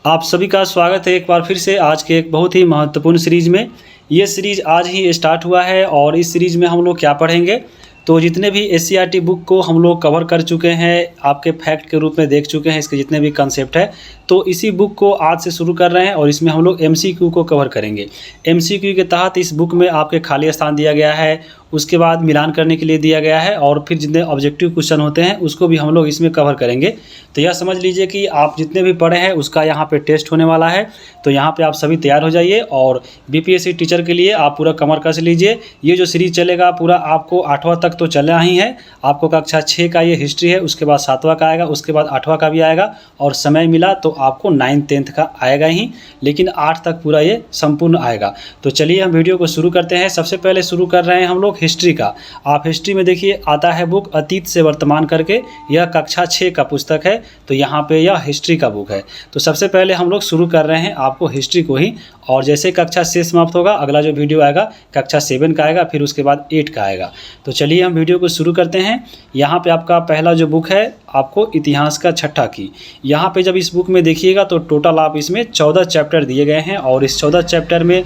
आप सभी का स्वागत है एक बार फिर से आज के एक बहुत ही महत्वपूर्ण सीरीज़ में। ये सीरीज़ आज ही स्टार्ट हुआ है और इस सीरीज़ में हम लोग क्या पढ़ेंगे, तो जितने भी एससीईआरटी बुक को हम लोग कवर कर चुके हैं, आपके फैक्ट के रूप में देख चुके हैं, इसके जितने भी कंसेप्ट है, तो इसी बुक को आज से शुरू कर रहे हैं और इसमें हम लोग एमसीक्यू को कवर करेंगे। एमसीक्यू के तहत इस बुक में आपके खाली स्थान दिया गया है, उसके बाद मिलान करने के लिए दिया गया है और फिर जितने ऑब्जेक्टिव क्वेश्चन होते हैं उसको भी हम लोग इसमें कवर करेंगे। तो यह समझ लीजिए कि आप जितने भी पढ़े हैं उसका यहाँ पे टेस्ट होने वाला है। तो यहाँ पे आप सभी तैयार हो जाइए और बीपीएससी टीचर के लिए आप पूरा कमर कस लीजिए। ये जो सीरीज चलेगा पूरा आपको 8वां तक तो चलना ही है। आपको कक्षा 6 का ये हिस्ट्री है, उसके बाद 7वां का आएगा, उसके बाद 8वां का भी आएगा और समय मिला तो आपको 9th 10th का आएगा ही, लेकिन 8 तक पूरा ये संपूर्ण आएगा। तो चलिए हम वीडियो को शुरू करते हैं। सबसे पहले शुरू कर रहे हैं हम लोग हिस्ट्री का। आप हिस्ट्री में देखिए आता है बुक अतीत से वर्तमान करके, यह कक्षा 6 का पुस्तक है। तो यहाँ पे यह हिस्ट्री का बुक है। तो सबसे पहले हम लोग शुरू कर रहे हैं आपको हिस्ट्री को ही, और जैसे कक्षा 6 समाप्त होगा अगला जो वीडियो आएगा कक्षा 7 का आएगा, फिर उसके बाद 8 का आएगा। तो चलिए हम वीडियो को शुरू करते हैं। यहाँ पे आपका पहला जो बुक है आपको इतिहास का छठा की। यहाँ पे जब इस बुक में देखिएगा तो टोटल आप इसमें 14 चैप्टर दिए गए हैं और इस 14 चैप्टर में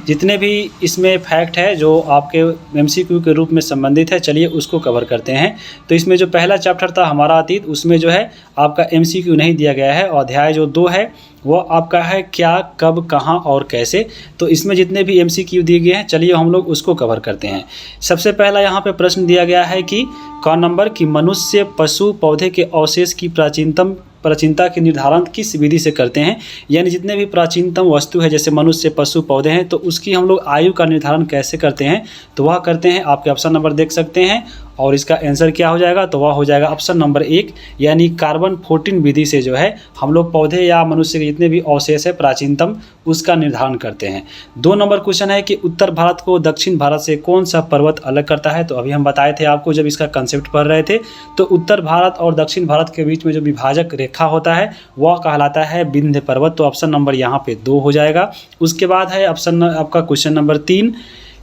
जितने भी इसमें फैक्ट है जो आपके एमसीक्यू के रूप में संबंधित है, चलिए उसको कवर करते हैं। तो इसमें जो पहला चैप्टर था हमारा अतीत, उसमें जो है आपका एमसीक्यू नहीं दिया गया है और अध्याय जो 2 है वो आपका है क्या, कब, कहाँ और कैसे। तो इसमें जितने भी एमसीक्यू दिए गए हैं चलिए हम लोग उसको कवर करते हैं। सबसे पहला यहाँ पे प्रश्न दिया गया है कि क नंबर की मनुष्य, पशु, पौधे के अवशेष की प्राचीनता के निर्धारण किस विधि से करते हैं। यानी जितने भी प्राचीनतम वस्तु है जैसे मनुष्य, पशु, पौधे हैं, तो उसकी हम लोग आयु का निर्धारण कैसे करते हैं, तो वह करते हैं। आपके ऑप्शन नंबर देख सकते हैं और इसका आंसर क्या हो जाएगा, तो वह हो जाएगा ऑप्शन नंबर 1, यानी कार्बन 14 विधि से जो है हम लोग पौधे या मनुष्य के जितने भी अवशेष है प्राचीनतम उसका निर्धारण करते हैं। 2 नंबर क्वेश्चन है कि उत्तर भारत को दक्षिण भारत से कौन सा पर्वत अलग करता है। तो अभी हम बताए थे आपको जब इसका कंसेप्ट पढ़ रहे थे, तो उत्तर भारत और दक्षिण भारत के बीच में जो विभाजक रेखा होता है वह कहलाता है विंध्य पर्वत। तो ऑप्शन नंबर यहाँ पे 2 हो जाएगा। उसके बाद है ऑप्शन आपका क्वेश्चन नंबर 3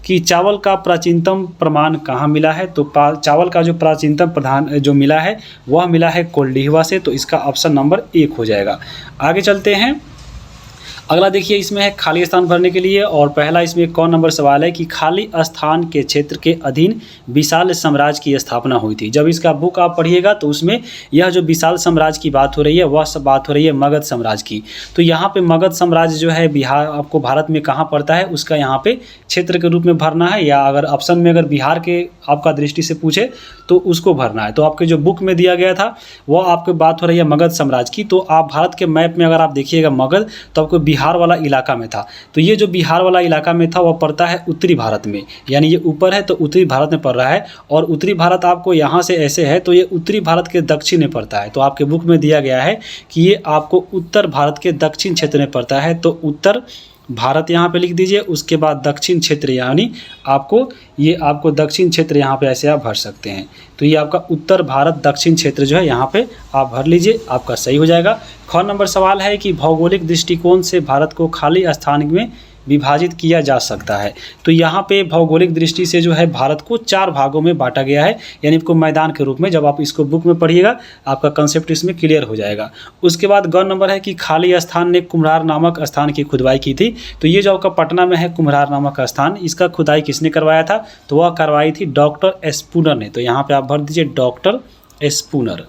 कि चावल का प्राचीनतम प्रमाण कहाँ मिला है। तो चावल का जो प्राचीनतम प्रधान जो मिला है वह मिला है कोल्डिहवा से। तो इसका ऑप्शन नंबर 1 हो जाएगा। आगे चलते हैं। अगला देखिए इसमें है खाली स्थान भरने के लिए और पहला इसमें कौन नंबर सवाल है कि खाली स्थान के क्षेत्र के अधीन विशाल साम्राज्य की स्थापना हुई थी। जब इसका बुक आप पढ़िएगा तो उसमें यह जो विशाल साम्राज्य की बात हो रही है वह सब बात हो रही है मगध साम्राज्य की। तो यहाँ पे मगध साम्राज्य जो है बिहार आपको भारत में कहाँ पड़ता है उसका यहाँ पे क्षेत्र के रूप में भरना है, या अगर ऑप्शन में अगर बिहार के आपका दृष्टि से पूछे तो उसको भरना है। तो आपके जो बुक में दिया गया था वह आपकी बात हो रही है मगध साम्राज्य की। तो आप भारत के मैप में अगर आप देखिएगा मगध, तो आपको बिहार वाला इलाका में था। तो ये जो बिहार वाला इलाका में था वह पड़ता है उत्तरी भारत में, यानी ये ऊपर है तो उत्तरी भारत में पड़ रहा है। और उत्तरी भारत आपको यहाँ से ऐसे है तो ये उत्तरी भारत के दक्षिण में पड़ता है। तो आपके बुक में दिया गया है कि ये आपको उत्तर भारत के दक्षिण क्षेत्र में पड़ता है। तो उत्तर भारत यहाँ पे लिख दीजिए, उसके बाद दक्षिण क्षेत्र, यानी आपको दक्षिण क्षेत्र यहाँ पे ऐसे आप भर सकते हैं। तो ये आपका उत्तर भारत दक्षिण क्षेत्र जो है यहाँ पे आप भर लीजिए, आपका सही हो जाएगा। ख नंबर सवाल है कि भौगोलिक दृष्टिकोण से भारत को खाली स्थान में विभाजित किया जा सकता है। तो यहाँ पे भौगोलिक दृष्टि से जो है भारत को 4 भागों में बांटा गया है, यानी आपको मैदान के रूप में। जब आप इसको बुक में पढ़िएगा आपका कंसेप्ट इसमें क्लियर हो जाएगा। उसके बाद ग नंबर है कि खाली स्थान ने कुम्हरार नामक स्थान की खुदाई की थी। तो ये जो आपका पटना में है कुम्हरार नामक स्थान, इसका खुदाई किसने करवाया था, तो वह करवाई थी डॉक्टर एस्पूनर ने। तो यहाँ पर आप भर दीजिए डॉक्टर एस्पूनर।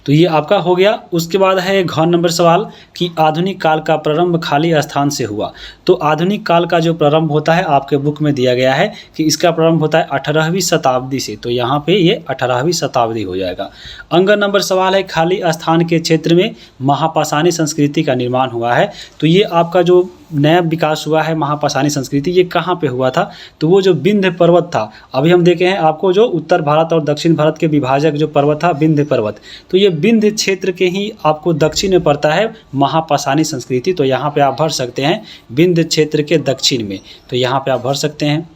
तो ये आपका हो गया। उसके बाद है घ नंबर सवाल कि आधुनिक काल का प्रारंभ खाली स्थान से हुआ। तो आधुनिक काल का जो प्रारंभ होता है आपके बुक में दिया गया है कि इसका प्रारंभ होता है 18वीं शताब्दी से। तो यहाँ पे ये 18वीं शताब्दी हो जाएगा। अंग नंबर सवाल है खाली स्थान के क्षेत्र में महापाषाणी संस्कृति का निर्माण हुआ है। तो ये आपका जो नया विकास हुआ है महापाषाणी संस्कृति, ये कहाँ पे हुआ था, तो वो जो विंध्य पर्वत था। अभी हम देखे हैं आपको जो उत्तर भारत और दक्षिण भारत के विभाजक जो पर्वत था विंध्य पर्वत, तो ये विंध्य क्षेत्र के ही आपको दक्षिण में पड़ता है महापाषाणी संस्कृति। तो यहाँ पे आप भर सकते हैं विंध्य क्षेत्र के दक्षिण में। तो यहाँ पे आप भर सकते हैं,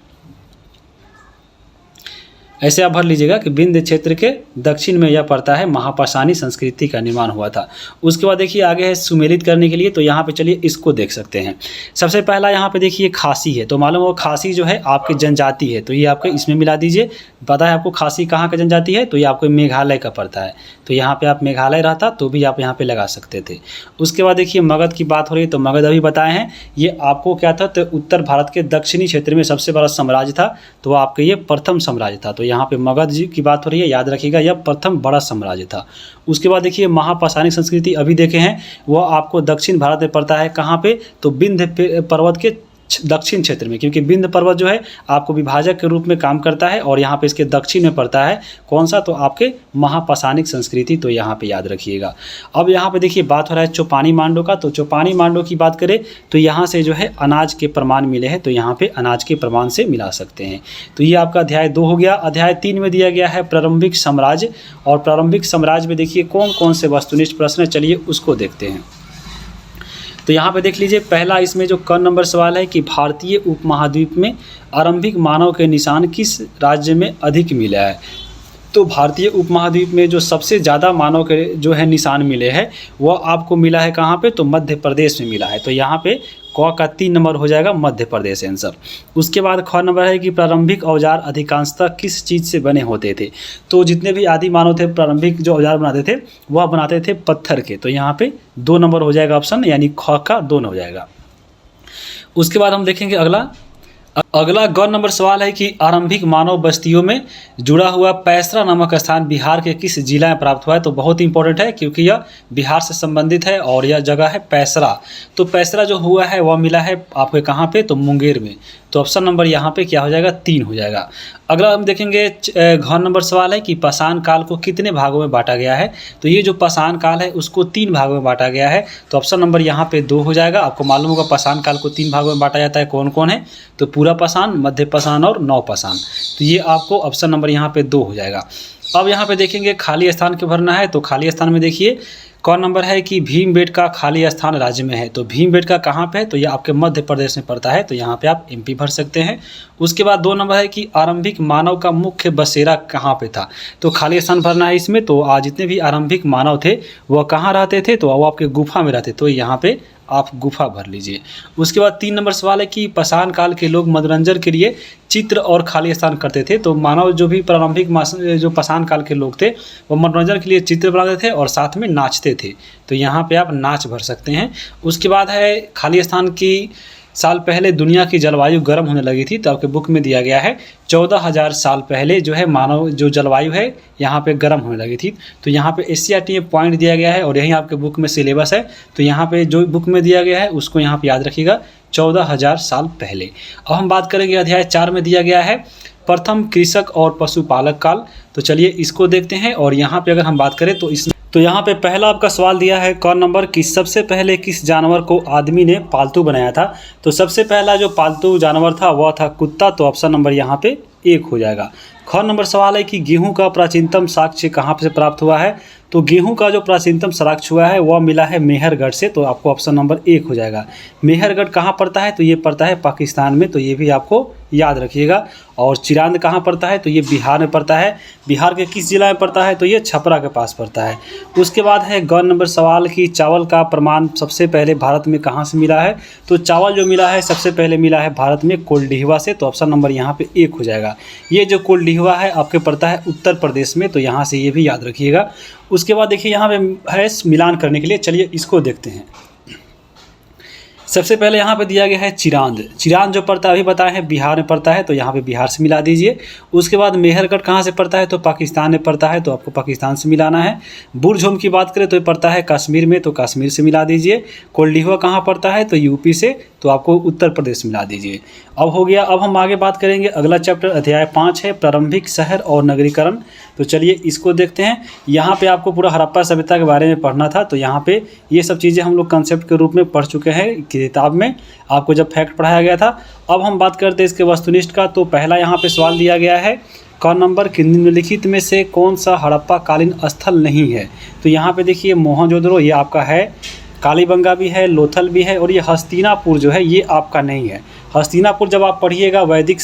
ऐसे आप भर लीजिएगा कि विंध्य क्षेत्र के दक्षिण में यह पड़ता है, महापाषाणी संस्कृति का निर्माण हुआ था। उसके बाद देखिए आगे है सुमेलित करने के लिए। तो यहाँ पे चलिए इसको देख सकते हैं। सबसे पहला यहाँ पे देखिए खासी है। तो मालूम हो खासी जो है आपकी जनजाति है, तो ये आपके इसमें मिला दीजिए। पता है आपको खासी कहाँ का जनजाति है, तो ये आपको मेघालय का पड़ता है। तो यहाँ पे आप मेघालय रहता तो भी आप यहाँ पे लगा सकते थे। उसके बाद देखिए मगध की बात हो रही है, तो मगध अभी बताए हैं, ये आपको क्या था, तो उत्तर भारत के दक्षिणी क्षेत्र में सबसे बड़ा साम्राज्य था, तो आपके ये प्रथम साम्राज्य था। तो यहाँ पे मगध जी की बात हो रही है, याद रखिएगा यह प्रथम बड़ा साम्राज्य था। उसके बाद देखिए महापाषाणिक संस्कृति अभी देखे हैं, वह आपको दक्षिण भारत में पड़ता है। कहाँ पे, तो विंध्य पर्वत के दक्षिण क्षेत्र में, क्योंकि विंध्य पर्वत जो है आपको विभाजक के रूप में काम करता है और यहाँ पे इसके दक्षिण में पड़ता है। कौन सा, तो आपके महापाषाणिक संस्कृति, तो यहाँ पे याद रखिएगा। अब यहाँ पे देखिए बात हो रहा है चौपानी मांडो का। तो चौपानी मांडो की बात करें तो यहाँ से जो है अनाज के प्रमाण मिले हैं, तो यहाँ पे अनाज के प्रमाण से मिला सकते हैं। तो ये आपका अध्याय 2 हो गया। अध्याय 3 में दिया गया है प्रारंभिक साम्राज्य, और प्रारंभिक साम्राज्य में देखिए कौन कौन से वस्तुनिष्ठ प्रश्न है, चलिए उसको देखते हैं। तो यहाँ पे देख लीजिए, पहला इसमें जो क नंबर सवाल है कि भारतीय उपमहाद्वीप में आरंभिक मानव के निशान किस राज्य में अधिक मिला है। तो भारतीय उपमहाद्वीप में जो सबसे ज़्यादा मानव के जो है निशान मिले हैं वह आपको मिला है कहाँ पे, तो मध्य प्रदेश में मिला है। तो यहाँ पे क का 3 नंबर हो जाएगा मध्य प्रदेश आंसर। उसके बाद ख नंबर है कि प्रारंभिक औजार अधिकांशतः किस चीज़ से बने होते थे। तो जितने भी आदि मानव थे प्रारंभिक जो औजार बनाते थे वह बनाते थे पत्थर के। तो यहाँ पे 2 नंबर हो जाएगा ऑप्शन, यानी ख का 2 हो जाएगा। उसके बाद हम देखेंगे अगला ग नंबर सवाल है कि आरंभिक मानव बस्तियों में जुड़ा हुआ पैसरा नामक स्थान बिहार के किस जिला में प्राप्त हुआ है। तो बहुत इंपॉर्टेंट है क्योंकि यह बिहार से संबंधित है और यह जगह है पैसरा। तो पैसरा जो हुआ है वह मिला है आपके कहाँ पे, तो मुंगेर में। तो ऑप्शन नंबर यहाँ पे क्या हो जाएगा, 3 हो जाएगा। अगला हम देखेंगे घ नंबर सवाल है कि पाषाण काल को कितने भागों में बांटा गया है। तो ये जो पाषाण काल है उसको 3 भागों में बांटा गया है। तो ऑप्शन नंबर यहाँ पे 2 हो जाएगा। आपको मालूम होगा पाषाण काल को 3 भागों में बांटा जाता है, कौन कौन है, तो पूरा पाषाण, मध्य पाषाण और नवपाषाण। तो ये आपको ऑप्शन नंबर यहाँ पे 2 हो जाएगा। अब यहाँ पे देखेंगे खाली स्थान क्यों भरना है। तो खाली स्थान में देखिए कौन नंबर है कि भीमबेटका खाली स्थान राज्य में है। तो भीमबेटका कहाँ पे है, तो ये आपके मध्य प्रदेश में पड़ता है। तो यहाँ पे आप एमपी भर सकते हैं। उसके बाद 2 नंबर है कि आरंभिक मानव का मुख्य बसेरा कहाँ पे था। तो खाली स्थान भरना है इसमें। तो आज जितने भी आरंभिक मानव थे वह कहाँ रहते थे, तो वो आपके गुफा में रहते। तो यहाँ पे आप गुफा भर लीजिए। उसके बाद 3 नंबर सवाल है कि पाषाण काल के लोग मनोरंजन के लिए चित्र और खाली स्थान करते थे। तो मानव जो भी प्रारंभिक जो पाषाण काल के लोग थे वो मनोरंजन के लिए चित्र बनाते थे और साथ में नाचते थे। तो यहाँ पे आप नाच भर सकते हैं। उसके बाद है खाली स्थान की साल पहले दुनिया की जलवायु गर्म होने लगी थी। तो आपके बुक में दिया गया है 14,000 साल पहले जो है मानव जो जलवायु है यहाँ पे गर्म होने लगी थी। तो यहाँ पे एससीईआरटी में पॉइंट दिया गया है और यही आपके बुक में सिलेबस है। तो यहाँ पे जो बुक में दिया गया है उसको यहाँ पे याद रखिएगा, 14,000 साल पहले। अब हम बात करेंगे अध्याय 4 में दिया गया है प्रथम कृषक और पशुपालक काल। तो चलिए इसको देखते हैं। और यहाँ पे अगर हम बात करें तो यहाँ पे पहला आपका सवाल दिया है क नंबर कि सबसे पहले किस जानवर को आदमी ने पालतू बनाया था। तो सबसे पहला जो पालतू जानवर था वह था कुत्ता। तो ऑप्शन नंबर यहाँ पे 1 हो जाएगा। ख नंबर सवाल है कि गेहूं का प्राचीनतम साक्ष्य कहाँ से प्राप्त हुआ है। तो गेहूं का जो प्राचीनतम साक्ष्य हुआ है वह मिला है मेहरगढ़ से। तो आपको ऑप्शन नंबर 1 हो जाएगा। मेहरगढ़ कहाँ पड़ता है, तो ये पड़ता है पाकिस्तान में। तो ये भी आपको याद रखिएगा। और चिरांद कहाँ पड़ता है, तो ये बिहार में पड़ता है। बिहार के किस जिला में पड़ता है, तो ये छपरा के पास पड़ता है। उसके बाद है ग नंबर सवाल कि चावल का प्रमाण सबसे पहले भारत में कहाँ से मिला है। तो चावल जो मिला है सबसे पहले मिला है भारत में कोल्डिहवा से। तो ऑप्शन नंबर यहाँ पे 1 हो जाएगा। ये जो कोल्डिहवा है आपके पड़ता है उत्तर प्रदेश में। तो यहाँ से ये भी याद रखिएगा। उसके बाद देखिए यहाँ पे है मिलान करने के लिए, चलिए इसको देखते हैं। सबसे पहले यहाँ पे दिया गया है चिरांद। चिरांद जो पड़ता है अभी बताए हैं बिहार में पड़ता है। तो यहाँ पे बिहार से मिला दीजिए। उसके बाद मेहरगढ़ कहाँ से पड़ता है, तो पाकिस्तान में पड़ता है। तो आपको पाकिस्तान से मिलाना है। बुरझोम की बात करें तो ये पड़ता है कश्मीर में। तो कश्मीर से मिला दीजिए। कोल्डिहवा कहाँ पड़ता है, तो यूपी से। तो आपको उत्तर प्रदेश मिला दीजिए। अब हो गया। अब हम आगे बात करेंगे अगला चैप्टर अध्याय 5 है प्रारंभिक शहर और नगरीकरण। तो चलिए इसको देखते हैं। यहाँ पे आपको पूरा हड़प्पा सभ्यता के बारे में पढ़ना था। तो यहाँ पे ये सब चीज़ें हम लोग कंसेप्ट के रूप में पढ़ चुके हैं किताब में, आपको जब फैक्ट पढ़ाया गया था। अब हम बात करते हैं इसके वस्तुनिष्ठ का। तो पहला यहाँ पे सवाल दिया गया है क नंबर कि निम्नलिखित में से कौन सा हड़प्पा कालीन स्थल नहीं है। तो यहाँ पे देखिए मोहनजोदड़ो ये आपका है, कालीबंगा भी है, लोथल भी है, और ये हस्तिनापुर जो है ये आपका नहीं है। हस्तिनापुर जब आप पढ़िएगा वैदिक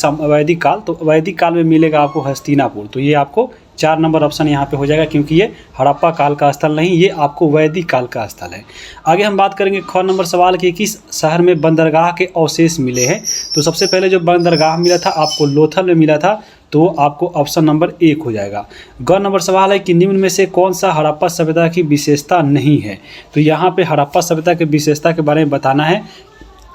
काल, तो वैदिक काल में मिलेगा आपको हस्तिनापुर। तो ये आपको 4 नंबर ऑप्शन यहाँ पे हो जाएगा, क्योंकि ये हड़प्पा काल का स्थल नहीं, ये आपको वैदिक काल का स्थल है। आगे हम बात करेंगे ख नंबर सवाल की, किस शहर में बंदरगाह के अवशेष मिले हैं। तो सबसे पहले जो बंदरगाह मिला था आपको लोथल में मिला था, तो आपको ऑप्शन नंबर 1 हो जाएगा। ग नंबर सवाल है कि निम्न में से कौन सा हड़प्पा सभ्यता की विशेषता नहीं है। तो यहाँ पे हड़प्पा सभ्यता की विशेषता के बारे में बताना है।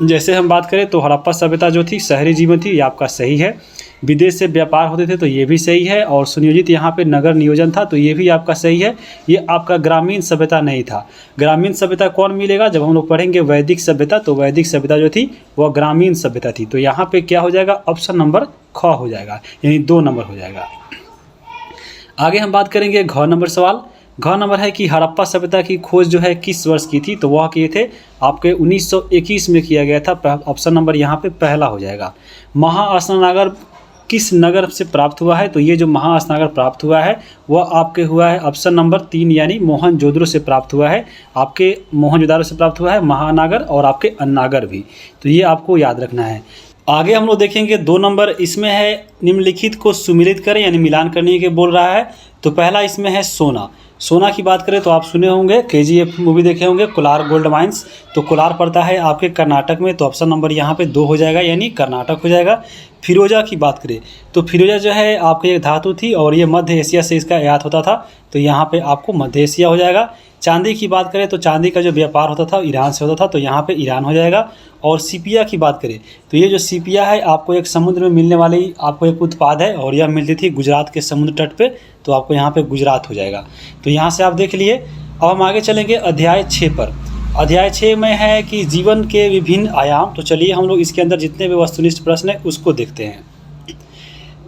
जैसे हम बात करें तो हड़प्पा सभ्यता जो थी शहरी जीवन थी, ये आपका सही है। विदेश से व्यापार होते थे, तो ये भी सही है। और सुनियोजित यहाँ पे नगर नियोजन था, तो ये भी आपका सही है। ये आपका ग्रामीण सभ्यता नहीं था। ग्रामीण सभ्यता कौन मिलेगा, जब हम लोग पढ़ेंगे वैदिक सभ्यता, तो वैदिक सभ्यता जो थी वह ग्रामीण सभ्यता थी। तो यहाँ पे क्या हो जाएगा, ऑप्शन नंबर ख हो जाएगा, यानी 2 नंबर हो जाएगा। आगे हम बात करेंगे घ नंबर सवाल। घ नंबर है कि हड़प्पा सभ्यता की खोज जो है किस वर्ष की थी। तो वह किए थे आपके 1921 में किया गया था। ऑप्शन नंबर यहाँ पे पहला हो जाएगा। महास्नानगार किस नगर से प्राप्त हुआ है। तो ये जो महास्नानगार प्राप्त हुआ है वह आपके हुआ है ऑप्शन नंबर 3 यानी मोहनजोदड़ो से प्राप्त हुआ है। आपके मोहनजोदड़ो से प्राप्त हुआ है महानागर और आपके अन्नागर भी, तो ये आपको याद रखना है। आगे हम लोग देखेंगे 2 नंबर, इसमें है निम्नलिखित को सुमिलित करें, यानी मिलान करने के बोल रहा है। तो पहला इसमें है सोना। सोना की बात करें तो आप सुने होंगे, KGF मूवी देखे होंगे, कोलार गोल्ड माइंस। तो कोलार पड़ता है आपके कर्नाटक में, तो ऑप्शन नंबर यहाँ पे 2 हो जाएगा, यानी कर्नाटक हो जाएगा। फिरोजा की बात करें तो फिरोजा जो है आपकी एक धातु थी और ये मध्य एशिया से इसका आयात होता था, तो यहाँ पे आपको मध्य एशिया हो जाएगा। चांदी की बात करें तो चांदी का जो व्यापार होता था ईरान से होता था, तो यहाँ पे ईरान हो जाएगा। और सीपिया की बात करें तो ये जो सीपिया है आपको एक समुद्र में मिलने वाली आपको एक उत्पाद है, और यह मिलती थी गुजरात के समुद्र तट पे, तो आपको यहाँ पे गुजरात हो जाएगा। तो यहाँ से आप देख लिए। अब हम आगे चलेंगे अध्याय 6 पर। अध्याय 6 में है कि जीवन के विभिन्न आयाम। तो चलिए हम लोग इसके अंदर जितने भी वस्तुनिष्ठ प्रश्न है उसको देखते हैं।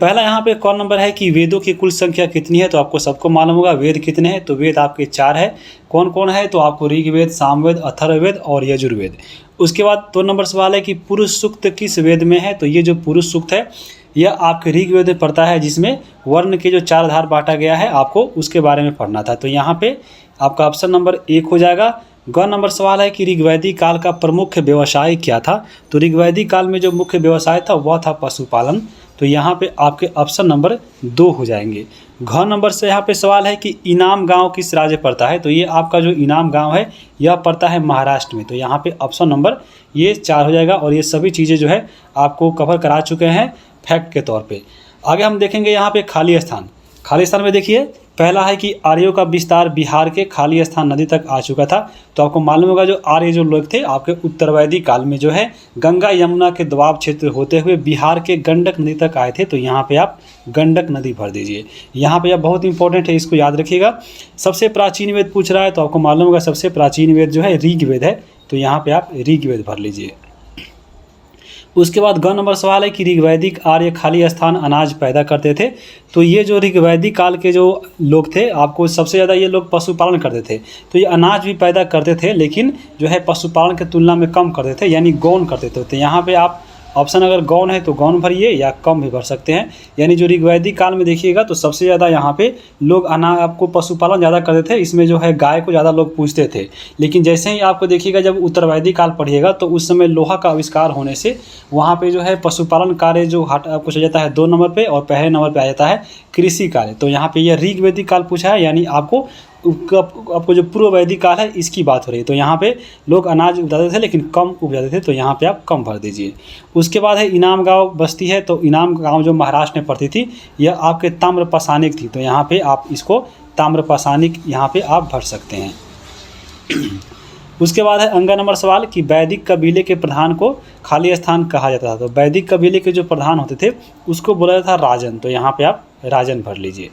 पहला यहाँ पे कौन नंबर है कि वेदों की कुल संख्या कितनी है। तो आपको सबको मालूम होगा वेद कितने हैं। तो वेद आपके 4 है। कौन कौन है, तो आपको ऋग्वेद, सामवेद, अथर्ववेद और यजुर्वेद। उसके बाद 2 नंबर सवाल है कि पुरुष सूक्त किस वेद में है। तो ये जो पुरुष सूक्त है यह आपके ऋग्वेद में पड़ता है, जिसमें वर्ण के जो 4 आधार बांटा गया है आपको उसके बारे में पढ़ना था। तो यहाँ पे आपका ऑप्शन नंबर 1 हो जाएगा। ग नंबर सवाल है कि ऋग्वैदिक काल का प्रमुख व्यवसाय क्या था। तो ऋग्वैदिक काल में जो मुख्य व्यवसाय था वह था पशुपालन। तो यहाँ पे आपके ऑप्शन नंबर 2 हो जाएंगे। घ नंबर से यहाँ पे सवाल है कि इनाम गांव किस राज्य पड़ता है। तो ये आपका जो इनाम गांव है यह पड़ता है महाराष्ट्र में। तो यहाँ पे ऑप्शन नंबर ये 4 हो जाएगा। और ये सभी चीज़ें जो है आपको कवर करा चुके हैं फैक्ट के तौर पे। आगे हम देखेंगे यहाँ पे खाली स्थान। खाली स्थान में देखिए पहला है कि आर्यों का विस्तार बिहार के खाली स्थान नदी तक आ चुका था। तो आपको मालूम होगा जो आर्य जो लोग थे आपके उत्तरवैदिक काल में जो है गंगा यमुना के दोआब क्षेत्र होते हुए बिहार के गंडक नदी तक आए थे। तो यहाँ पे आप गंडक नदी भर दीजिए। यहाँ पे आप बहुत इंपॉर्टेंट है, इसको याद रखिएगा। सबसे प्राचीन वेद पूछ रहा है, तो आपको मालूम होगा सबसे प्राचीन वेद जो है ऋग्वेद है। तो यहाँ पे आप ऋग्वेद भर लीजिए। उसके बाद ग नंबर सवाल है कि ऋग्वैदिक आर्य खाली स्थान अनाज पैदा करते थे। तो ये जो ऋग्वैदिक काल के जो लोग थे आपको सबसे ज़्यादा ये लोग पशुपालन करते थे। तो ये अनाज भी पैदा करते थे, लेकिन जो है पशुपालन की तुलना में कम करते थे, यानी गौण करते थे। तो यहाँ पे आप ऑप्शन अगर गौण है तो गौण भरिए या कम भी भर सकते हैं। यानी जो ऋग्वैदिक काल में देखिएगा तो सबसे ज़्यादा यहाँ पे लोग आपको पशुपालन ज़्यादा करते थे। इसमें जो है गाय को ज़्यादा लोग पूजते थे। लेकिन जैसे ही आपको देखिएगा जब उत्तरवैदिक काल पढ़िएगा तो उस समय लोहा का आविष्कार होने से वहाँ पे जो है पशुपालन कार्य जो आपको चल जाता है 2 नंबर पे, और पहले नंबर पे आ जाता है कृषि कार्य। तो यहाँ पे यह ऋग्वैदिक काल पूछा है, यानी आपको जो पूर्व वैदिक काल है इसकी बात हो रही है। तो यहाँ पे लोग अनाज उगाते थे लेकिन कम उपजाते थे, तो यहाँ पे आप कम भर दीजिए। उसके बाद है इनाम गांव बस्ती है। तो इनाम गांव जो महाराष्ट्र में पड़ती थी यह आपके ताम्रपाषाणिक थी। तो यहाँ पे आप इसको ताम्रपाषाणिक यहाँ पे आप भर सकते हैं। उसके बाद है अंगा नंबर सवाल कि वैदिक कबीले के प्रधान को खाली स्थान कहा जाता था। तो वैदिक कबीले के जो प्रधान होते थे उसको बोला जाता था राजन। तो यहाँ पे आप राजन भर लीजिए।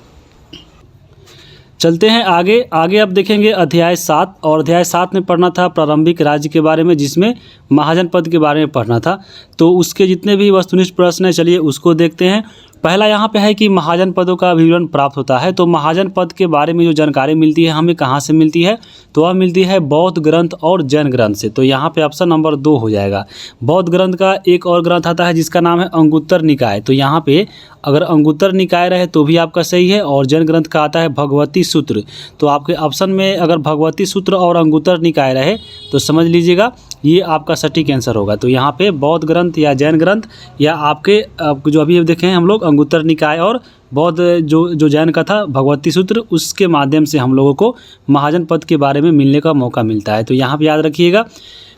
चलते हैं आगे अब देखेंगे अध्याय 7। और अध्याय 7 में पढ़ना था प्रारंभिक राज्य के बारे में, जिसमें महाजन पद के बारे में पढ़ना था। तो उसके जितने भी वस्तुनिष्ठ प्रश्न हैं चलिए उसको देखते हैं। पहला यहाँ पे है कि महाजन पदों का विवरण प्राप्त होता है। तो महाजन पद के बारे में जो जानकारी मिलती है हमें कहाँ से मिलती है, तो वह मिलती है बौद्ध ग्रंथ और जैन ग्रंथ से। तो यहाँ पे ऑप्शन नंबर 2 हो जाएगा। बौद्ध ग्रंथ का एक और ग्रंथ आता है जिसका नाम है अंगुत्तर निकाय। तो यहाँ पे अगर अंगुत्तर निकाय रहे तो भी आपका सही है। और जैन ग्रंथ का आता है भगवती सूत्र। तो आपके ऑप्शन में अगर भगवती सूत्र और अंगुत्तर निकाय रहे तो समझ लीजिएगा ये आपका सटीक आंसर होगा। तो यहाँ पे बौद्ध ग्रंथ या जैन ग्रंथ या आपके जो अभी देखें हम लोग अंगुत्तर निकाय और बौद्ध जो जैन का था भगवती सूत्र, उसके माध्यम से हम लोगों को महाजन पद के बारे में मिलने का मौका मिलता है। तो यहाँ पे याद रखिएगा।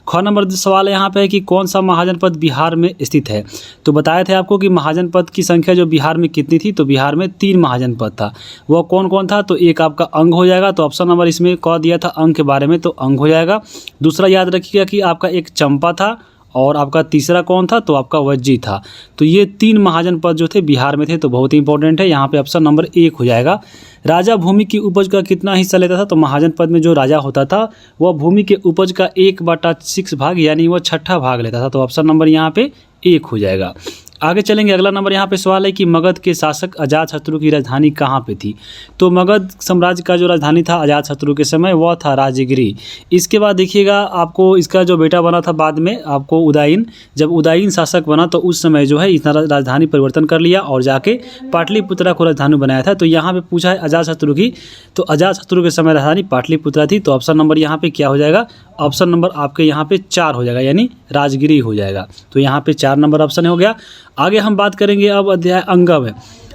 ख नंबर सवाल यहाँ पे है कि कौन सा महाजन पद बिहार में स्थित है। तो बताए थे आपको कि महाजन पद की संख्या जो बिहार में कितनी थी, तो बिहार में 3 महाजन पद था। वह कौन कौन था, तो एक आपका अंग हो जाएगा, तो ऑप्शन नंबर इसमें क दिया था अंग के बारे में, तो अंग हो जाएगा। दूसरा याद रखिएगा कि आपका एक चंपा था, और आपका तीसरा कौन था, तो आपका वज्जी था। तो ये 3 महाजन पद जो थे बिहार में थे, तो बहुत ही इंपॉर्टेंट है। यहाँ पे ऑप्शन नंबर 1 हो जाएगा। राजा भूमि की उपज का कितना हिस्सा लेता था, तो महाजन पद में जो राजा होता था वह भूमि के उपज का 1/6 भाग यानी वह 6ठा भाग लेता था। तो ऑप्शन नंबर यहाँ पे 1 हो जाएगा। आगे चलेंगे। अगला नंबर यहाँ पे सवाल है कि मगध के शासक अजातशत्रु की राजधानी कहाँ पे थी। तो मगध साम्राज्य का जो राजधानी था अजातशत्रु के समय वह था राजगिरी। इसके बाद देखिएगा आपको इसका जो बेटा बना था बाद में आपको उदयन, जब उदयन शासक बना तो उस समय जो है इसने राजधानी परिवर्तन कर लिया और जाके पाटलिपुत्रा को राजधानी बनाया था। तो यहाँ पे पूछा है अजातशत्रु की, तो अजातशत्रु के समय राजधानी पाटलिपुत्रा थी। तो ऑप्शन नंबर यहाँ पे क्या हो जाएगा, ऑप्शन नंबर आपके यहाँ पे 4 हो जाएगा, यानी राजगिरी हो जाएगा। तो यहाँ पे 4 नंबर ऑप्शन हो गया। आगे हम बात करेंगे अब अध्याय अंगम है।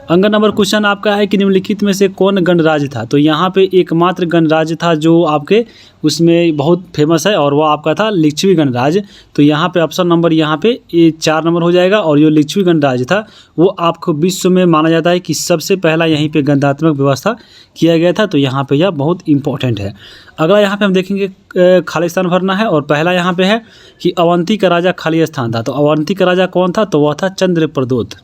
अंगन नंबर क्वेश्चन आपका है कि निम्नलिखित में से कौन गणराज्य था। तो यहाँ पे एकमात्र गणराज्य था जो आपके उसमें बहुत फेमस है और वो आपका था लिच्छवी गणराज्य। तो यहाँ पे ऑप्शन नंबर यहाँ पे 4 नंबर हो जाएगा। और जो लिच्छवी गणराज्य था वो आपको विश्व में माना जाता है कि सबसे पहला यहीं पे गणतांत्रिक व्यवस्था किया गया था। तो यहाँ पे यह बहुत इंपॉर्टेंट है। अगला यहाँ पे हम देखेंगे खाली स्थान भरना है, और पहला यहाँ पे है कि अवंती का राजा खाली स्थान था। तो अवंती का राजा कौन था, तो वह था चंद्रप्रदोत।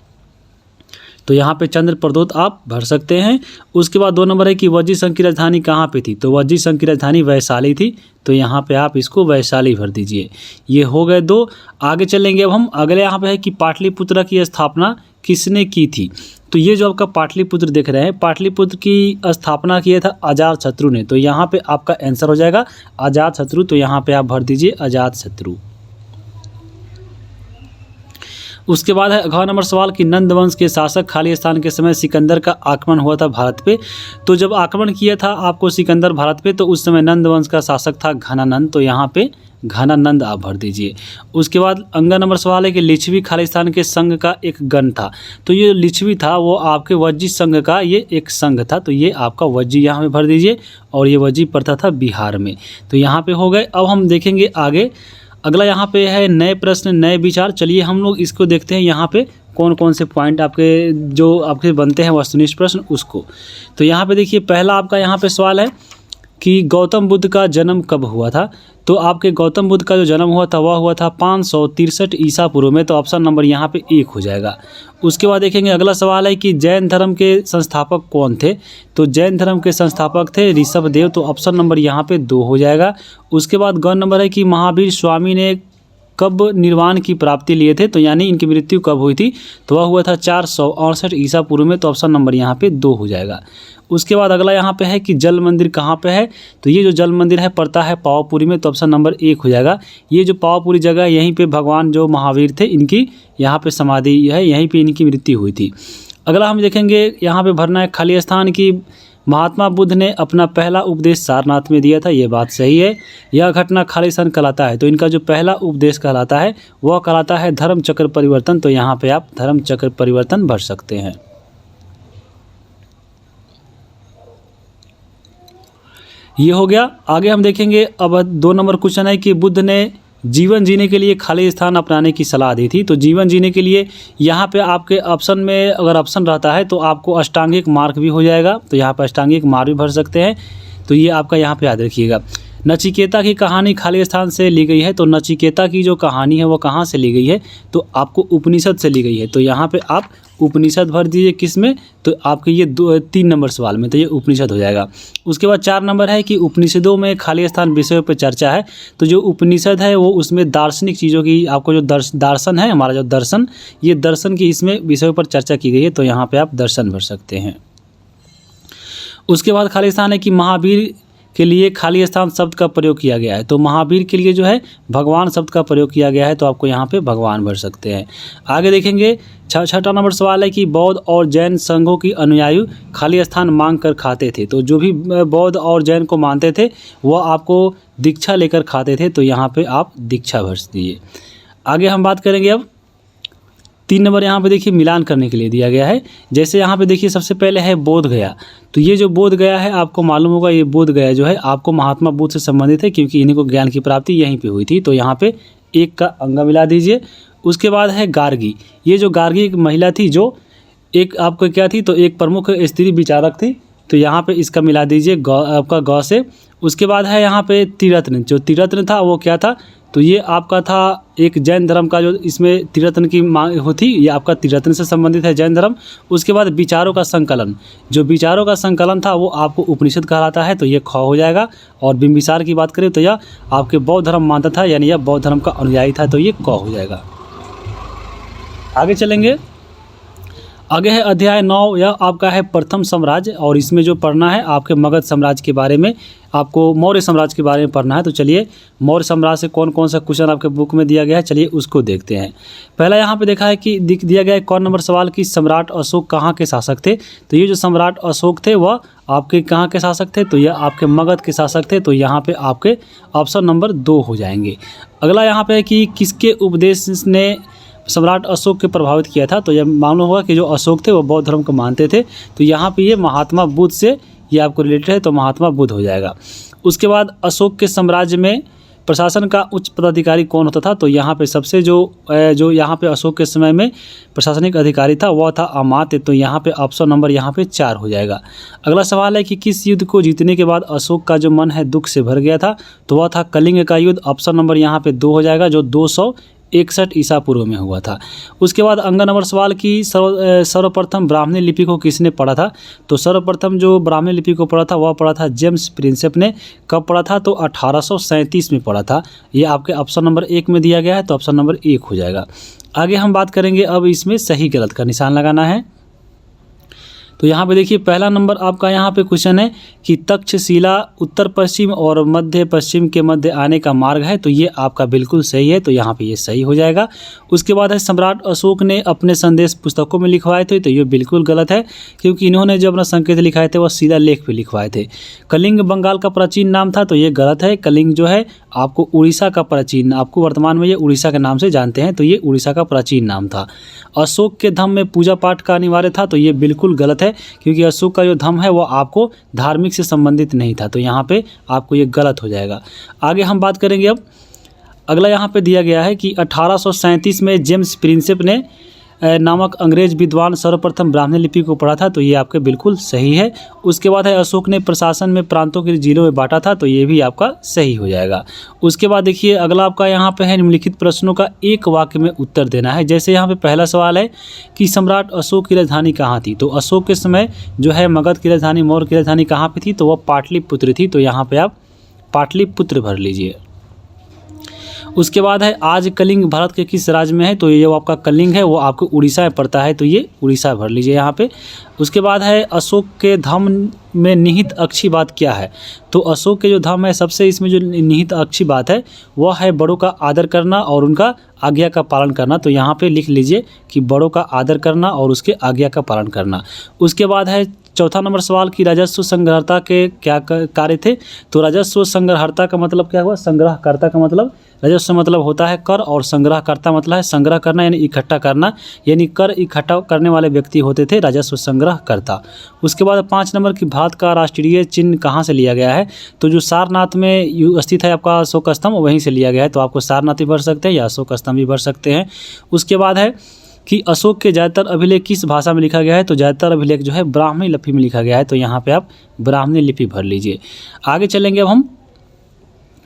तो यहाँ पे चंद्रप्रदोत आप भर सकते हैं। उसके बाद 2 नंबर है कि वज्जी संघ की राजधानी कहाँ पे थी। तो वज्जी संघ की राजधानी वैशाली थी। तो यहाँ पे आप इसको वैशाली भर दीजिए। ये हो गए 2। आगे चलेंगे अब हम। अगले यहाँ पे है कि पाटलिपुत्रा की स्थापना किसने की थी। तो ये जो आपका पाटलिपुत्र देख रहे हैं, पाटलिपुत्र की स्थापना किया था अजातशत्रु ने। तो यहाँ पे आपका आंसर हो जाएगा अजातशत्रु। तो यहाँ पे आप भर दीजिए अजातशत्रु। उसके बाद है अगला नंबर सवाल कि नंद वंश के शासक खाली स्थान के समय सिकंदर का आक्रमण हुआ था भारत पे। तो जब आक्रमण किया था आपको सिकंदर भारत पे, तो उस समय नंद वंश का शासक था घनानंद। तो यहाँ पे घनानंद आप भर दीजिए। उसके बाद अंगा नंबर सवाल है कि लिच्छवी खालिस्तान के संघ का एक गण था। तो ये लिच्छवी था वो आपके वज्जी संघ का ये एक संघ था। तो ये आपका वज्जी यहाँ पे भर दीजिए, और ये वज्जी पड़ता था बिहार में। तो यहाँ पे हो गए। अब हम देखेंगे आगे। अगला यहाँ पे है नए प्रश्न नए विचार। चलिए हम लोग इसको देखते हैं यहाँ पे कौन कौन से पॉइंट आपके जो आपके बनते हैं वस्तुनिष्ठ प्रश्न उसको। तो यहाँ पे देखिए पहला आपका यहाँ पे सवाल है कि गौतम बुद्ध का जन्म कब हुआ था। तो आपके गौतम बुद्ध का जो जन्म हुआ था वह हुआ था 563 ईसा पूर्व में। तो ऑप्शन नंबर यहाँ पे 1 हो जाएगा। उसके बाद देखेंगे अगला सवाल है कि जैन धर्म के संस्थापक कौन थे। तो जैन धर्म के संस्थापक थे ऋषभदेव। तो ऑप्शन नंबर यहाँ पे 2 हो जाएगा। उसके बाद ग नंबर है कि महावीर स्वामी ने कब निर्वाण की प्राप्ति लिए थे। तो यानी इनकी मृत्यु कब हुई थी, तो वह हुआ था 468 ईसा पूर्व में। तो ऑप्शन नंबर यहाँ पे 2 हो जाएगा। उसके बाद अगला यहाँ पे है कि जल मंदिर कहाँ पे है। तो ये जो जल मंदिर है पड़ता है पावापुरी में। तो ऑप्शन नंबर 1 हो जाएगा। ये जो पावापुरी जगह है यहीं पे भगवान जो महावीर थे इनकी यहाँ पे समाधि है, यहीं पे इनकी मृत्यु हुई थी। अगला हम देखेंगे यहाँ पे भरना है खाली स्थान की महात्मा बुद्ध ने अपना पहला उपदेश सारनाथ में दिया था। ये बात सही है। यह घटना खाली स्थान कहलाता है। तो इनका जो पहला उपदेश कहलाता है वह कहलाता है धर्म चक्र परिवर्तन। तो यहाँ पे आप धर्म चक्र परिवर्तन भर सकते हैं। ये हो गया। आगे हम देखेंगे अब 2 नंबर क्वेश्चन है कि बुद्ध ने जीवन जीने के लिए खाली स्थान अपनाने की सलाह दी थी। तो जीवन जीने के लिए यहाँ पे आपके ऑप्शन में अगर ऑप्शन रहता है तो आपको अष्टांगिक मार्ग भी हो जाएगा। तो यहाँ पर अष्टांगिक मार्ग भी भर सकते हैं। तो ये आपका यहाँ पे याद रखिएगा। नचिकेता की कहानी खाली स्थान से ली गई है। तो नचिकेता की जो कहानी है वो कहाँ से ली गई है, तो आपको उपनिषद से ली गई है। तो यहाँ पे आप उपनिषद भर दीजिए किस में, तो आपके ये 3 नंबर सवाल में, तो ये उपनिषद हो जाएगा। उसके बाद 4 नंबर है कि उपनिषदों में खाली स्थान विषयों पर चर्चा है। तो जो उपनिषद है वो उसमें दार्शनिक चीज़ों की आपको जो दर्शन है हमारा जो दर्शन, ये दर्शन की इसमें विषयों पर चर्चा की गई है। तो यहाँ पर आप दर्शन भर सकते हैं। उसके बाद खाली स्थान है कि महावीर के लिए खाली स्थान शब्द का प्रयोग किया गया है। तो महावीर के लिए जो है भगवान शब्द का प्रयोग किया गया है। तो आपको यहाँ पे भगवान भर सकते हैं। आगे देखेंगे 6ठा नंबर सवाल है कि बौद्ध और जैन संघों की अनुयायी खाली स्थान मांग कर खाते थे। तो जो भी बौद्ध और जैन को मानते थे वह आपको दीक्षा लेकर खाते थे। तो यहाँ पे आप दीक्षा भर दीजिए। आगे हम बात करेंगे अब 3 नंबर यहाँ पे देखिए मिलान करने के लिए दिया गया है। जैसे यहाँ पे देखिए सबसे पहले है बोध गया, तो ये जो बोध गया है आपको मालूम होगा ये बोध गया जो है आपको महात्मा बुद्ध से संबंधित है, क्योंकि इन्हीं को ज्ञान की प्राप्ति यहीं पे हुई थी। तो यहाँ पे 1 का अंगा मिला दीजिए। उसके बाद है गार्गी, ये जो गार्गी एक महिला थी जो एक आपको क्या थी, तो एक प्रमुख स्त्री विचारक थी, तो यहाँ पे इसका मिला दीजिए आपका गौ से। उसके बाद है यहाँ पे त्रिरत्न, जो त्रिरत्न था वो क्या था, तो ये आपका था एक जैन धर्म का, जो इसमें त्रिरत्न की मांग होती, ये आपका त्रिरत्न से संबंधित है जैन धर्म। उसके बाद विचारों का संकलन, जो विचारों का संकलन था वो आपको उपनिषद कहलाता है, तो ये ख हो जाएगा। और बिंबिसार की बात करें तो यह आपके बौद्ध धर्म मानता था, यानी यह बौद्ध धर्म का अनुयायी था, तो ये क हो जाएगा। आगे चलेंगे, आगे है अध्याय 9, यह आपका है प्रथम साम्राज्य, और इसमें जो पढ़ना है आपके मगध साम्राज्य के बारे में, आपको मौर्य साम्राज्य के बारे में पढ़ना है। तो चलिए मौर्य साम्राज्य से कौन कौन सा क्वेश्चन आपके बुक में दिया गया है, चलिए उसको देखते हैं। पहला यहाँ पे देखा है कि दिया गया है कौन नंबर सवाल की सम्राट अशोक कहाँ के शासक थे, तो ये जो सम्राट अशोक थे वह आपके कहाँ के शासक थे, तो यह आपके मगध के शासक थे, तो यहाँ पे आपके ऑप्शन नंबर 2 हो जाएंगे। अगला यहाँ पे है कि किसके उपदेश ने सम्राट अशोक के प्रभावित किया था, तो यह मालूम होगा कि जो अशोक थे वो बौद्ध धर्म को मानते थे, तो यहाँ पे ये महात्मा बुद्ध से ये आपको रिलेटेड है, तो महात्मा बुद्ध हो जाएगा। उसके बाद अशोक के साम्राज्य में प्रशासन का उच्च पदाधिकारी कौन होता था, तो यहाँ पे सबसे जो यहाँ पे अशोक के समय में प्रशासनिक अधिकारी था वह था अमात्य, तो यहाँ पे ऑप्शन नंबर यहाँ पे 4 हो जाएगा। अगला सवाल है कि किस युद्ध को जीतने के बाद अशोक का जो मन है दुख से भर गया था, तो वह था कलिंग का युद्ध, ऑप्शन नंबर यहाँ पे 2 हो जाएगा, जो 261 ईसा पूर्व में हुआ था। उसके बाद अंगा नंबर सवाल की सर्वप्रथम ब्राह्मणी लिपि को किसने पढ़ा था, तो सर्वप्रथम जो ब्राह्मणी लिपि को पढ़ा था वह पढ़ा था जेम्स प्रिंसेप ने। कब पढ़ा था, तो 1837 में पढ़ा था। ये आपके ऑप्शन नंबर 1 में दिया गया है, तो ऑप्शन नंबर 1 हो जाएगा। आगे हम बात करेंगे, अब इसमें सही गलत का निशान लगाना है। तो यहाँ पे देखिए पहला नंबर आपका यहाँ पे क्वेश्चन है कि तक्षशिला उत्तर पश्चिम और मध्य पश्चिम के मध्य आने का मार्ग है, तो ये आपका बिल्कुल सही है, तो यहाँ पे ये सही हो जाएगा। उसके बाद है सम्राट अशोक ने अपने संदेश पुस्तकों में लिखवाए थे, तो ये बिल्कुल गलत है, क्योंकि इन्होंने जो अपना संकेत लिखाए थे वह शिलालेख पे लिखवाए थे। कलिंग बंगाल का प्राचीन नाम था, तो ये गलत है। कलिंग जो है आपको उड़ीसा का प्राचीन, आपको वर्तमान में ये उड़ीसा के नाम से जानते हैं, तो ये उड़ीसा का प्राचीन नाम था। अशोक के धम्म में पूजा पाठ का अनिवार्य था, तो ये बिल्कुल गलत है, क्योंकि अशोक का जो धम्म है वो आपको धार्मिक से संबंधित नहीं था, तो यहाँ पे आपको ये गलत हो जाएगा। आगे हम बात करेंगे अब, अगला यहाँ पे दिया गया है कि 1837 में जेम्स प्रिंसेप ने नामक अंग्रेज विद्वान सर्वप्रथम ब्राह्मणी लिपि को पढ़ा था, तो ये आपके बिल्कुल सही है। उसके बाद है अशोक ने प्रशासन में प्रांतों के जिलों में बांटा था, तो ये भी आपका सही हो जाएगा। उसके बाद देखिए अगला आपका यहाँ पे है निम्नलिखित प्रश्नों का एक वाक्य में उत्तर देना है। जैसे यहाँ पे पहला सवाल है कि सम्राट अशोक की राजधानी कहाँ थी, तो अशोक के समय जो है मगध की राजधानी मौर्य की राजधानी कहाँ पे थी, तो वह पाटलिपुत्र थी, तो यहाँ पे आप पाटलिपुत्र भर लीजिए। उसके बाद है आज कलिंग भारत के किस राज्य में है, तो ये जो आपका कलिंग है वो आपको उड़ीसा में पड़ता है, तो ये उड़ीसा भर लीजिए यहाँ पे। उसके बाद है अशोक के धम्म में निहित अच्छी बात क्या है, तो अशोक के जो धम्म है सबसे इसमें जो निहित अच्छी बात है वह है बड़ों का आदर करना और उनका आज्ञा का पालन करना, तो यहाँ पे लिख लीजिए कि बड़ों का आदर करना और उसके आज्ञा का पालन करना। उसके बाद है चौथा नंबर सवाल की राजस्व संग्रहता के क्या कार्य थे, तो राजस्व संग्रहता का मतलब क्या हुआ, संग्रहकर्ता का मतलब, राजस्व मतलब होता है कर और संग्रहकर्ता मतलब है संग्रह करना यानी इकट्ठा करना, यानी कर इकट्ठा करने वाले व्यक्ति होते थे राजस्व संग्रहकर्ता। उसके बाद 5 नंबर की भारत का राष्ट्रीय चिन्ह कहाँ से लिया गया है, तो जो सारनाथ में स्थित है आपका अशोक स्तंभ वहीं से लिया गया है, तो आपको सारनाथ भी भर सकते हैं या अशोक स्तंभ भी भर सकते हैं। उसके बाद है कि अशोक के ज़्यादातर अभिलेख किस भाषा में लिखा गया है, तो ज़्यादातर अभिलेख जो है ब्राह्मणी लिपि में लिखा गया है, तो यहाँ पे आप ब्राह्मणी लिपि भर लीजिए। आगे चलेंगे अब हम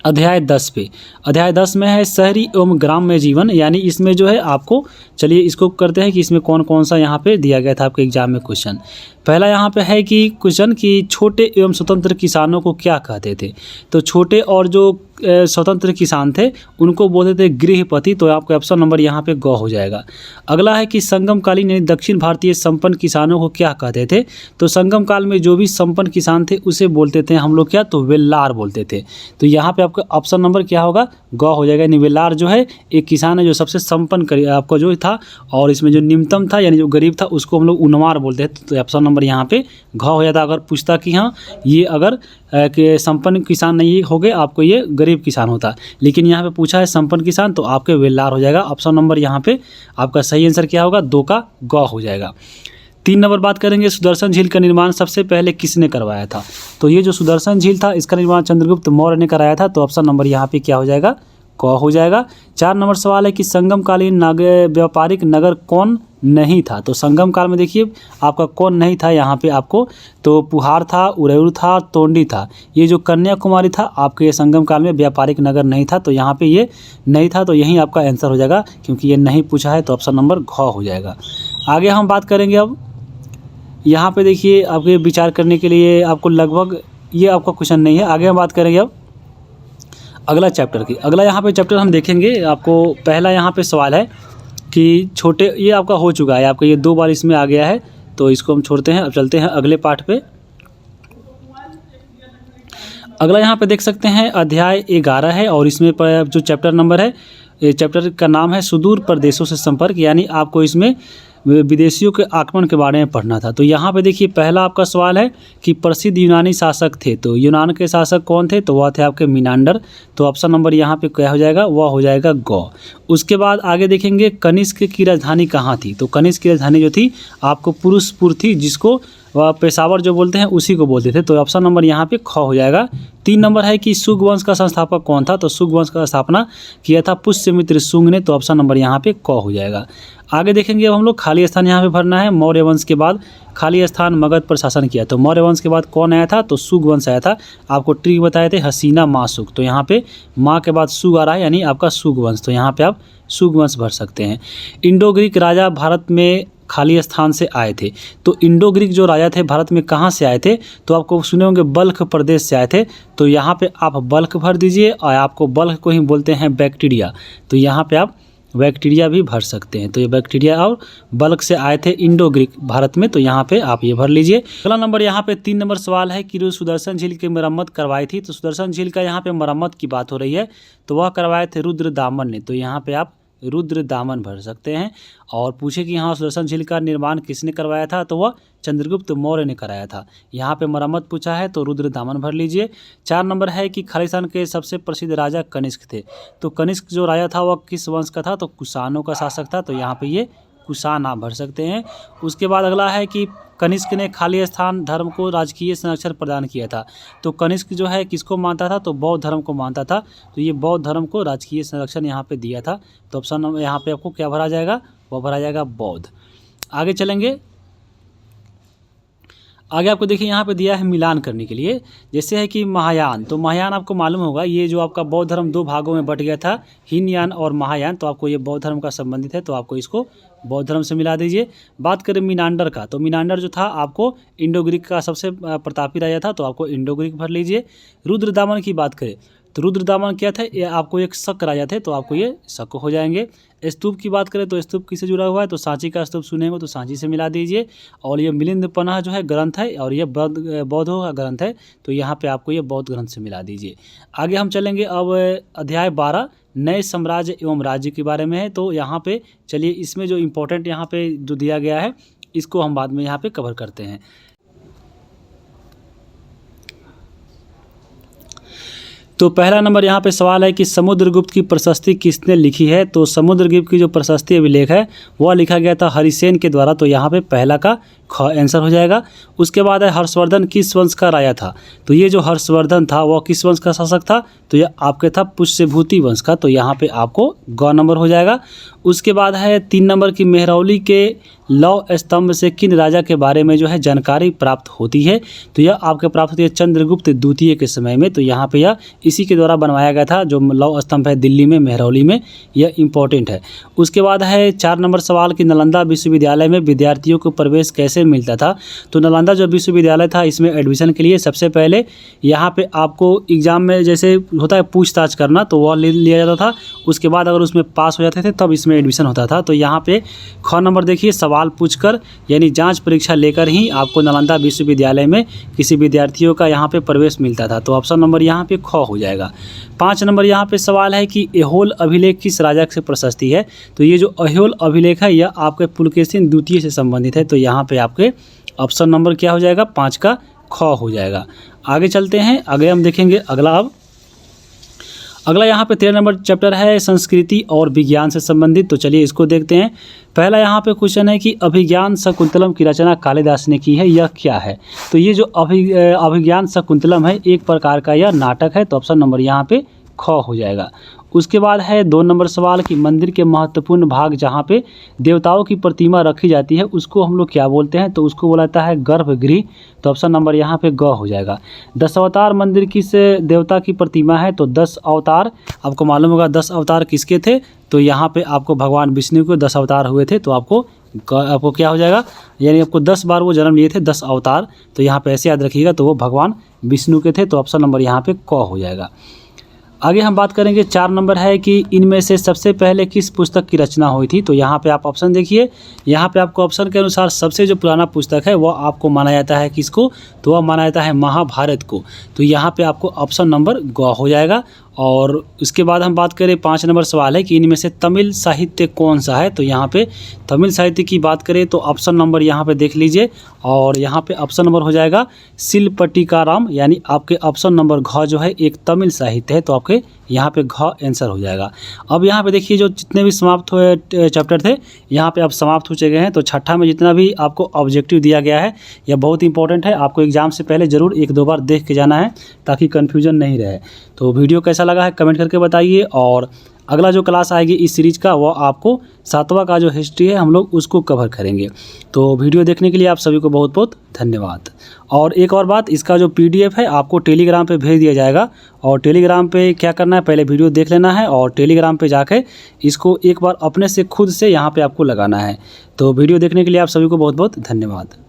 अध्याय 10 पे। अध्याय 10 में है शहरी एवं ग्राम्य जीवन, यानी इसमें जो है आपको, चलिए इसको करते हैं कि इसमें कौन कौन सा यहाँ पे दिया गया था आपके एग्जाम में क्वेश्चन। पहला यहाँ पे है कि क्वेश्चन कि छोटे एवं स्वतंत्र किसानों को क्या कहते थे, तो छोटे और जो स्वतंत्र किसान थे उनको बोलते थे गृहपति, तो आपका ऑप्शन नंबर यहाँ पे ग हो जाएगा। अगला है कि संगम कालीन यानी दक्षिण भारतीय संपन्न किसानों को क्या कहते थे, तो संगम काल में जो भी संपन्न किसान थे उसे बोलते थे हम लोग क्या, तो वेल्लार बोलते थे, तो यहाँ पे आपका ऑप्शन नंबर क्या होगा, ग हो जाएगा। यानी वेल्लार जो है एक किसान है जो सबसे संपन्न आपको जो था, और इसमें जो निम्नतम था यानी जो गरीब था उसको हम लोग उनवार बोलते हैं, तो ऑप्शन नंबर यहाँ पे घ हो जाता। अगर पूछता कि हाँ ये अगर कि संपन्न किसान नहीं होगे, आपको ये गरीब किसान होता। लेकिन यहाँ पे पूछा है संपन्न किसान, तो आपके वेल्लार हो जाएगा। ऑप्शन नंबर यहाँ पे आपका सही आंसर क्या होगा, 2 का ग हो जाएगा। 3 नंबर बात करेंगे, सुदर्शन झील का निर्माण सबसे पहले किसने करवाया था। तो ये जो सुदर्शन झील था इसका निर्माण चंद्रगुप्त मौर्य ने कराया था। तो ऑप्शन नंबर यहाँ पे क्या हो जाएगा, क हो जाएगा। 4 नंबर सवाल है कि संगम कालीन व्यापारिक नगर कौन नहीं था। तो संगम काल में देखिए आपका कौन नहीं था यहाँ पे आपको, तो पुहार था, उरेरू था, तोंडी था। ये जो कन्याकुमारी था आपके ये संगम काल में व्यापारिक नगर नहीं था। तो यहाँ पे ये नहीं था, तो यही आपका आंसर हो जाएगा, क्योंकि ये नहीं पूछा है। तो ऑप्शन नंबर घ हो जाएगा। आगे हम बात करेंगे अब यहाँ पे देखिए आपके विचार करने के लिए आपको लगभग ये आपका क्वेश्चन नहीं है। आगे हम बात करेंगे अब अगला चैप्टर की। अगला यहाँ पे चैप्टर हम देखेंगे। आपको पहला यहाँ पे सवाल है कि छोटे, ये आपका हो चुका है, आपका ये 2 बार इसमें आ गया है, तो इसको हम छोड़ते हैं। अब चलते हैं अगले पार्ट पे। अगला यहाँ पे देख सकते हैं अध्याय 11 है, और इसमें जो चैप्टर नंबर है, ये चैप्टर का नाम है सुदूर प्रदेशों से संपर्क, यानी आपको इसमें विदेशियों के आक्रमण के बारे में पढ़ना था। तो यहाँ पे देखिए पहला आपका सवाल है कि प्रसिद्ध यूनानी शासक थे। तो यूनान के शासक कौन थे, तो वह थे आपके मिनांडर। तो ऑप्शन नंबर यहाँ पे क्या हो जाएगा, वह हो जाएगा ग। उसके बाद आगे देखेंगे कनिष्क की राजधानी कहाँ थी। तो कनिष्क की राजधानी जो थी आपको पुरुषपुर थी, जिसको वह पेशावर जो बोलते हैं उसी को बोलते थे। तो ऑप्शन नंबर यहाँ पे ख हो जाएगा। 3 नंबर है कि शुंग वंश का संस्थापक कौन था। तो शुंग वंश का स्थापना किया था पुष्यमित्र शुंग ने। तो ऑप्शन नंबर यहाँ पे क हो जाएगा। आगे देखेंगे अब हम लोग खाली स्थान यहाँ पे भरना है। मौर्य वंश के बाद खाली स्थान मगध पर शासन किया। तो मौर्य वंश के बाद कौन आया था, तो शुंग वंश आया था। आपको ट्रिक बताए थे हसीना माँ शुंग। तो यहाँ पे माँ के बाद शुंग आ रहा है, यानी आपका शुंग वंश। तो यहाँ पे आप शुंग वंश भर सकते हैं। इंडो ग्रीक राजा भारत में खाली स्थान से आए थे। तो इंडो ग्रीक जो राजा थे भारत में कहाँ से आए थे, तो आपको सुने होंगे बल्ख प्रदेश से आए थे। तो यहाँ पे आप बल्ख भर दीजिए, और आपको बल्ख को ही बोलते हैं बैक्टीरिया। तो यहाँ पे आप बैक्टीरिया भी भर सकते हैं। तो ये बैक्टीरिया और बल्क से आए थे इंडो ग्रीक भारत में। तो यहाँ पे आप ये भर लीजिए। अगला नंबर यहाँ पे 3 नंबर सवाल है कि सुदर्शन झील की मरम्मत करवाई थी। तो सुदर्शन झील का यहाँ पे मरम्मत की बात हो रही है, तो वह करवाए थे रुद्रदामन ने। तो यहाँ पे आप रुद्रदामन भर सकते हैं। और पूछे कि यहाँ सुदर्शन झील का निर्माण किसने करवाया था, तो वह चंद्रगुप्त मौर्य ने कराया था। यहाँ पे मरम्मत पूछा है, तो रुद्रदामन भर लीजिए। 4 नंबर है कि खालिस्तान के सबसे प्रसिद्ध राजा कनिष्क थे। तो कनिष्क जो राजा था वह किस वंश का था, तो कुषाणों का शासक था। तो यहाँ पे ये कुषाण आप भर सकते हैं। उसके बाद अगला है कि कनिष्क ने खाली स्थान धर्म को राजकीय संरक्षण प्रदान किया था। तो कनिष्क जो है किसको मानता था, तो बौद्ध धर्म को मानता था। तो ये बौद्ध धर्म को राजकीय संरक्षण यहाँ पे दिया था। तो ऑप्शन नंबर यहाँ पे आपको क्या भरा जाएगा, वह भरा जाएगा बौद्ध। आगे चलेंगे। आगे आपको देखिए यहाँ पे दिया है मिलान करने के लिए। जैसे है कि महायान, तो महायान आपको मालूम होगा ये जो आपका बौद्ध धर्म 2 भागों में बट गया था, हीनयान और महायान। तो आपको ये बौद्ध धर्म का संबंधित है, तो आपको इसको बौद्ध धर्म से मिला दीजिए। बात करें मिनांडर का, तो मिनांडर जो था आपको इंडो ग्रीक का सबसे प्रतापी राजा था। तो आपको इंडो ग्रीक भर लीजिए। रुद्रदामन की बात करें, तो रुद्रदामन क्या थे, ये आपको एक शक राजा थे। तो आपको ये शक हो जाएंगे। स्तूप की बात करें, तो स्तूप किससे जुड़ा हुआ है, तो सांची का स्तूप सुनेंगे तो सांची से मिला दीजिए। और ये मिलिंद पन्हा जो है ग्रंथ है, और ये बौद्धों का ग्रंथ है। तो यहाँ पे आपको ये बौद्ध ग्रंथ से मिला दीजिए। आगे हम चलेंगे अब अध्याय 12 नए साम्राज्य एवं राज्य के बारे में है। तो यहाँ पे चलिए इसमें जो इम्पोर्टेंट यहाँ पे जो दिया गया है इसको हम बाद में यहाँ पे कवर करते हैं। तो पहला नंबर यहाँ पे सवाल है कि समुद्रगुप्त की प्रशस्ति किसने लिखी है। तो समुद्रगुप्त की जो प्रशस्ति अभिलेख है वह लिखा गया था हरिसेन के द्वारा। तो यहाँ पे पहला का ख आंसर हो जाएगा। उसके बाद है हर्षवर्धन किस वंश का राजा था। तो ये जो हर्षवर्धन था वह किस वंश का शासक था, तो यह आपके था पुष्यभूति वंश का। तो यहाँ पे आपको ग नंबर हो जाएगा। उसके बाद है 3 नंबर की मेहरौली के लौह स्तंभ से किन राजा के बारे में जो है जानकारी प्राप्त होती है। तो यह आपके प्राप्त होती है चंद्रगुप्त द्वितीय के समय में। तो यहाँ पे यह इसी के द्वारा बनवाया गया था, जो लौह स्तंभ है दिल्ली में मेहरौली में, यह इंपॉर्टेंट है। उसके बाद है 4 नंबर सवाल कि नालंदा विश्वविद्यालय में विद्यार्थियों को प्रवेश कैसे मिलता था। तो नालंदा जो विश्वविद्यालय था इसमें एडमिशन के लिए सबसे पहले यहाँ पे आपको एग्जाम में जैसे होता है पूछताछ करना, तो वह लिया जाता था। उसके बाद अगर उसमें पास हो जाते थे तब इसमें एडमिशन होता था। तो यहाँ पे ख नंबर देखिए सवाल पूछकर यानी जांच परीक्षा लेकर ही आपको नालंदा विश्वविद्यालय में किसी विद्यार्थियों का यहाँ पे प्रवेश मिलता था। तो ऑप्शन नंबर यहाँ पे ख हो जाएगा। 5 नंबर यहाँ पे सवाल है कि ऐहोल अभिलेख किस राजा से प्रशस्ति है। तो ये जो ऐहोल अभिलेख है यह आपके पुलकेशिन द्वितीय से संबंधित है। तो यहाँ पे आपके ऑप्शन नंबर क्या हो जाएगा, 5 का ख हो जाएगा। आगे चलते हैं, आगे हम देखेंगे अगला यहाँ पे 13 नंबर चैप्टर है संस्कृति और विज्ञान से संबंधित। तो चलिए इसको देखते हैं। पहला यहाँ पे क्वेश्चन है कि अभिज्ञान शाकुंतलम की रचना कालिदास ने की है, यह क्या है? तो ये जो अभिज्ञान शाकुंतलम है एक प्रकार का यह नाटक है, तो ऑप्शन नंबर यहाँ पे ख हो जाएगा। उसके बाद है 2 नंबर सवाल कि मंदिर के महत्वपूर्ण भाग जहाँ पे देवताओं की प्रतिमा रखी जाती है उसको हम लोग क्या बोलते हैं? तो उसको बोला जाता है गर्भगृह, तो ऑप्शन नंबर यहाँ पे ग हो जाएगा। 10 अवतार मंदिर किस देवता की प्रतिमा है? तो 10 अवतार आपको मालूम होगा 10 अवतार किसके थे? तो यहाँ पे आपको भगवान विष्णु के 10 अवतार हुए थे, तो आपको क्या हो जाएगा, यानी आपको 10 बार वो जन्म लिए थे 10 अवतार, तो यहाँ पे ऐसे याद रखिएगा, तो वो भगवान विष्णु के थे, तो ऑप्शन नंबर यहाँ पे क हो जाएगा। आगे हम बात करेंगे 4 नंबर है कि इनमें से सबसे पहले किस पुस्तक की रचना हुई थी? तो यहाँ पे आप ऑप्शन देखिए, यहाँ पे आपको ऑप्शन के अनुसार सबसे जो पुराना पुस्तक है वह आपको माना जाता है किसको? तो वह माना जाता है महाभारत को, तो यहाँ पे आपको ऑप्शन नंबर ग हो जाएगा। और उसके बाद हम बात करें 5 नंबर सवाल है कि इनमें से तमिल साहित्य कौन सा है? तो यहाँ पे तमिल साहित्य की बात करें तो ऑप्शन नंबर यहाँ पे देख लीजिए, और यहाँ पे ऑप्शन नंबर हो जाएगा शिलपट्टिकाराम, यानी आपके ऑप्शन नंबर घ जो है एक तमिल साहित्य है, तो आपके यहाँ पे घ आंसर हो जाएगा। अब यहाँ पे देखिए जो जितने भी समाप्त हुए चैप्टर थे यहाँ पे अब समाप्त हो चुके हैं। तो छठा में जितना भी आपको ऑब्जेक्टिव दिया गया है यह बहुत इंपॉर्टेंट है, आपको एग्जाम से पहले ज़रूर 1-2 बार देख के जाना है ताकि कन्फ्यूजन नहीं रहे। तो वीडियो कैसा लगा है कमेंट करके बताइए, और अगला जो क्लास आएगी इस सीरीज़ का वो आपको 7वां का जो हिस्ट्री है हम लोग उसको कवर करेंगे। तो वीडियो देखने के लिए आप सभी को बहुत बहुत धन्यवाद। और एक और बात, इसका जो PDF है आपको टेलीग्राम पे भेज दिया जाएगा, और टेलीग्राम पे क्या करना है, पहले वीडियो देख लेना है और टेलीग्राम पे जाके इसको एक बार अपने से खुद से यहाँ पे आपको लगाना है। तो वीडियो देखने के लिए आप सभी को बहुत बहुत धन्यवाद।